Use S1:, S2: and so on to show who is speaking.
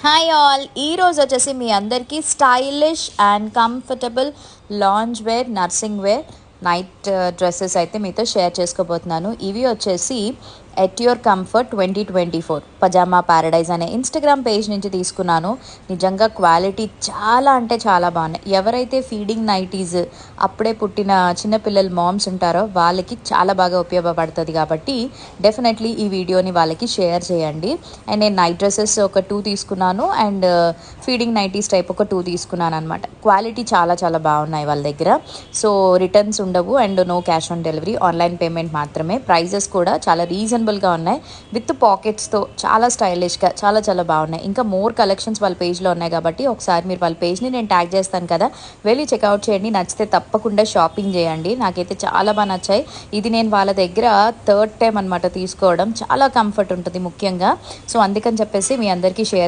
S1: Hi all, ఈరోజు వచ్చేసి మీ అందరికీ stylish and comfortable lounge wear, nursing wear, night dresses అయితే మీతో షేర్ చేసుకోబోతున్నాను. ఇవి వచ్చేసి at your comfort 2024 pajama paradise అనే ఇన్స్టాగ్రామ్ పేజ్ నుంచి తీసుకున్నాను. నిజంగా క్వాలిటీ చాలా అంటే చాలా బాగున్నాయి. ఎవరైతే ఫీడింగ్ నైటీస్, అప్పుడే పుట్టిన చిన్నపిల్లల మామ్స్ ఉంటారో వాళ్ళకి చాలా బాగా ఉపయోగపడుతుంది. కాబట్టి డెఫినెట్లీ ఈ వీడియోని వాళ్ళకి షేర్ చేయండి. అండ్ నేను నైట్ డ్రెస్సెస్ ఒక 2 తీసుకున్నాను అండ్ ఫీడింగ్ నైటీస్ టైప్ ఒక 2 తీసుకున్నాను అనమాట. క్వాలిటీ చాలా చాలా బాగున్నాయి వాళ్ళ దగ్గర. సో రిటర్న్స్ ఉండవు and no cash on delivery, online payment మాత్రమే. ప్రైజెస్ కూడా చాలా రీజనబుల్గా ఉన్నాయి. విత్ పాకెట్స్తో చాలా స్టైలిష్గా చాలా చాలా బాగున్నాయి. ఇంకా మోర్ కలెక్షన్స్ వాళ్ళ పేజ్లో ఉన్నాయి కాబట్టి ఒకసారి మీరు వాళ్ళ పేజ్ని నేను ట్యాగ్ చేస్తాను కదా, వెళ్ళి చెక్అవుట్ చేయండి. నచ్చితే తప్పకుండా షాపింగ్ చేయండి. నాకైతే చాలా బాగా నచ్చాయి. ఇది నేను వాళ్ళ దగ్గర థర్డ్ టైం అనమాట తీసుకోవడం. చాలా కంఫర్ట్ ఉంటుంది ముఖ్యంగా. సో అందుకని చెప్పేసి మీ అందరికీ షేర్